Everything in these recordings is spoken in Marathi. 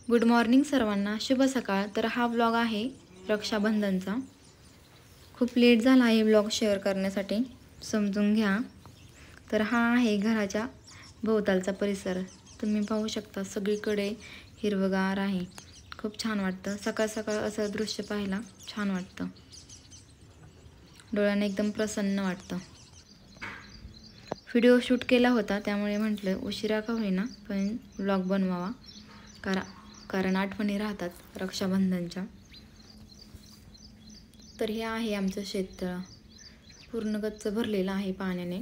गुड मॉर्निंग सर्वांना, शुभ सकाळ। तर हा व्लॉग आहे रक्षाबंधनचा। खूप लेट झाला आहे व्लॉग शेअर करण्यासाठी, समजून घ्या। तर हा आहे घराच्या भोवतालचा परिसर। तुम्ही पाहू शकता सगळीकडे हिरवगार आहे। खूप छान वाटतं, सकाळ सकाळ असं दृश्य पाहायला छान वाटतं, डोळ्यांना एकदम प्रसन्न वाटतं। व्हिडिओ शूट केला होता, त्यामुळे म्हटलं उशिरा का होईना पण व्लॉग बनवावा, कारण आठवणी राहतात रक्षाबंधनच्या। तर हे आहे आमचं शेततळ, पूर्ण गच्च भरलेलं आहे पाण्याने।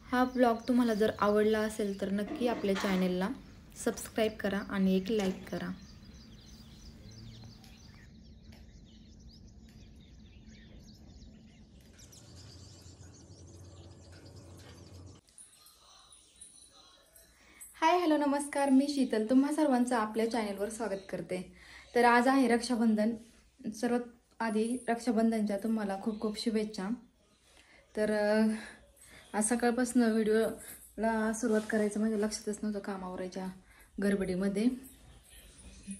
हा ब्लॉग तुम्हाला जर आवडला असेल तर नक्की आपल्या चॅनेलला सबस्क्राईब करा आणि एक लाईक करा। हाय हॅलो नमस्कार, मी शीतल तुम्हा सर्वांचं आपल्या चॅनेलवर स्वागत करते। तर आज आहे रक्षाबंधन। सर्वात आधी रक्षाबंधनच्या तुम्हाला खूप खूप शुभेच्छा। तर आज सकाळपासून व्हिडिओला सुरुवात करायचं म्हणजे लक्षातच नव्हतं कामावरच्या गडबडीमध्ये।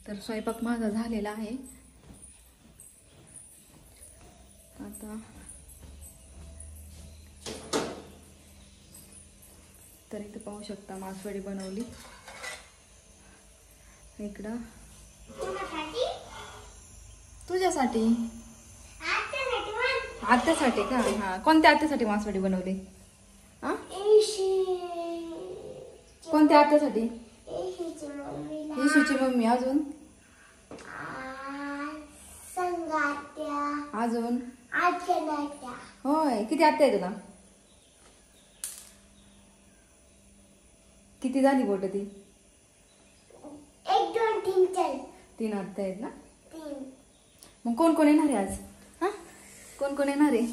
तर स्वयंपाक माझा झालेला आहे आता। तर इथे पाहू शकता मासवडी बनवली। इकडं तुझ्यासाठी, आत्यासाठी का? हा, कोणत्या आत्यासाठी मासवडी बनवली? कोणत्या आत्यासाठी? येशूची मम्मी। अजून अजून होय, किती आत्या आहे तुला? किती झाली बोट ती? 1 2 3 4 3 आत्या आहेत ना? मग कोण कोण येणार आहे आज? हा, कोण कोण येणार आहे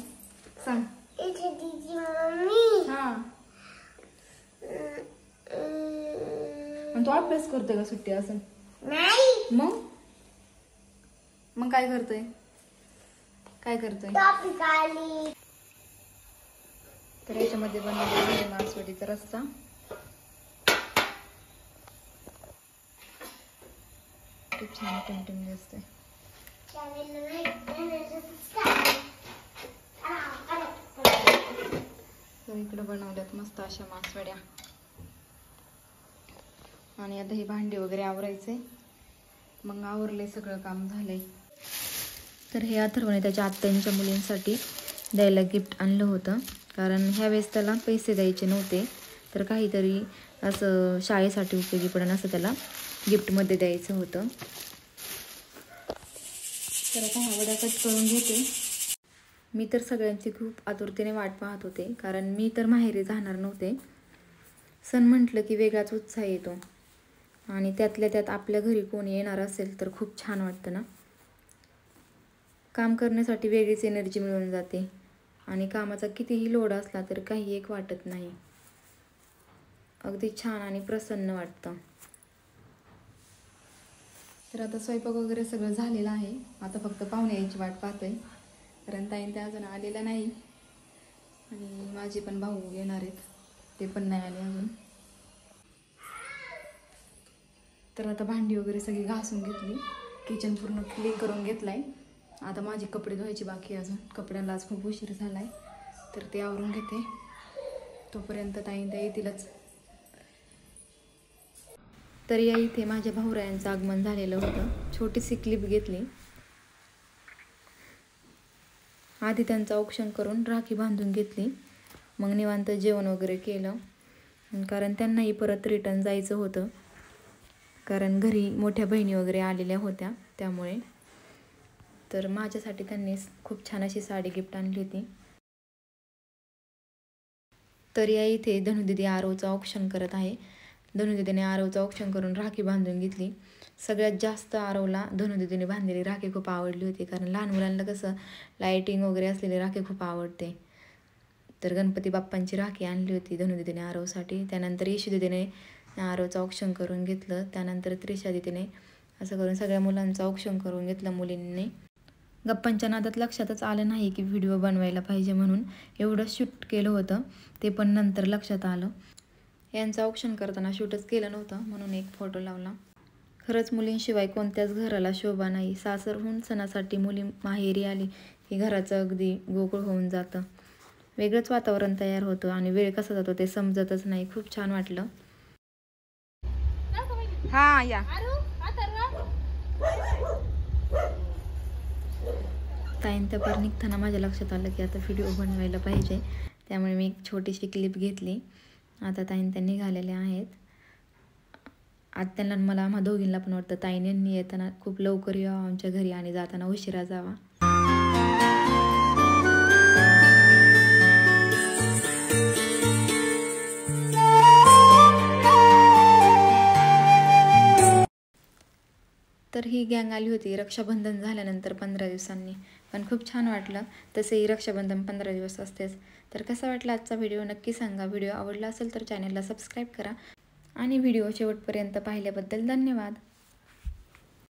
सांग? दीदी मम्मी। हा, तू अभ्यास करतोय का सुट्टी असेल? नाही। मग काय करतोय? काय करतोय? टॉपिक आली। तर याच्यामध्ये बनवलेला आहे मासवडीचा रस्सा। खूप छान टेम्पटिंग दिसते। तर इकडे बनवल्यात मस्त अशा मासवड्या। आणि आता ही भांडी वगैरे आवरायचे, मग आवरले सगळं काम झालंय। तर हे अथर्वने त्याच्या आत्यांच्या मुलींसाठी द्यायला गिफ्ट आणलं होतं, कारण ह्यावेळेस त्याला पैसे द्यायचे नव्हते, तर काहीतरी असं शाळेसाठी उपयोगी पडेल असं त्याला गिफ्टमध्ये द्यायचं होतं। तर आता ह्या वड्या कट करून घेते। मी तर सगळ्यांची खूप आतुरतेने वाट पाहत होते, कारण मी तर माहेरी जाणार नव्हते। सण म्हटलं की वेगळाच उत्साह येतो, आणि त्यातल्या त्यात आपल्या घरी कोणी येणार असेल तर खूप छान वाटतं ना। काम करण्यासाठी वेगळीच एनर्जी मिळून जाते, आणि कामाचा कितीही लोड असला तर काही एक वाटत नाही, अगदी छान आणि प्रसन्न वाटतं। तर आता स्वयंपाक वगैरे सगळं झालेलं आहे, आता फक्त पाहुणे यायची वाट पाहतोय, कारण ताईन ते अजून आलेला नाही, आणि माझे पण भाऊ येणार आहेत, ते पण नाही आले अजून। तर आता भांडी वगैरे सगळी घासून घेतली, किचन पूर्ण क्लीन करून घेतलाय। आता माझे कपडे धुवायचे बाकी, अजून कपड्यांना आज खूप उशीर झालाय, तर ते आवरून घेते, तोपर्यंत ताईन त्या येतीलच। तर या इथे माझ्या भाऊरायांचं आगमन झालेलं होतं। छोटीशी क्लिप घेतली, आधी त्यांचं औक्षण करून राखी बांधून घेतली, मग निवांत जेवण वगैरे केलं, कारण त्यांनाही परत रिटर्न जायचं होतं, कारण घरी मोठ्या बहिणी वगैरे आलेल्या होत्या त्यामुळे। तर माझ्यासाठी त्यांनी खूप छान अशी साडी गिफ्ट आणली होती। तर या इथे धनुदीदी आरवचं औक्षण करत आहे। धनुदीदीने आरवचं औक्षण करून राखी बांधून घेतली। सगळ्यात जास्त आरवला धनुदीदीने बांधलेली राखी खूप आवडली होती, कारण लहान मुलांना कसं लाईटिंग वगैरे असलेली राखी खूप आवडते। तर गणपती बाप्पांची राखी आणली होती धनुदीदीने आरवसाठी। त्यानंतर येशूदीदीने आरवचं औक्षण करून घेतलं, त्यानंतर त्रिशा दीदीने, असं करून सगळ्या मुलांचं औक्षण करून घेतलं मुलींनी। गप्पांच्या नादात लक्षातच आलं नाही की व्हिडिओ बनवायला पाहिजे, म्हणून एवढं शूट केलं होतं, ते पण नंतर लक्षात आलं। यांचं औक्षण करताना शूटच केलं नव्हतं, म्हणून एक फोटो लावला। खरंच मुलींशिवाय कोणत्याच घराला शोभा नाही. सासरहून सणासाठी मुली माहेरी आली की घराचं अगदी गोकुळ होऊन जातं. वेगळंच वातावरण तयार होतं आणि वेळ कसा जातो ते समजतच नाही. खूप छान वाटलं. हा या ताईन त्या पार निघताना माझ्या लक्षात आलं की आता व्हिडिओ बनवायला पाहिजे. त्यामुळे मी एक छोटीशी क्लिप घेतली. आता ताईन त्या निघालेल्या आहेत. आत्यांना मला आम्हा दोघींना पण वाटतं ताईंनी येताना खूप लवकर यावं आमच्या घरी आणि जाताना उशिरा जावा. तर ही गँग आली होती रक्षाबंधन झाल्यानंतर 15 दिवसांनी. पण खूप छान वाटलं. तसेही रक्षाबंधन 15 दिवस असतेच. तर कसा वाटला आजचा व्हिडिओ नक्की सांगा. व्हिडिओ आवडला असेल तर चॅनलला सबस्क्राईब करा आणि व्हिडिओ शेवटपर्यंत पाहिल्याबद्दल धन्यवाद.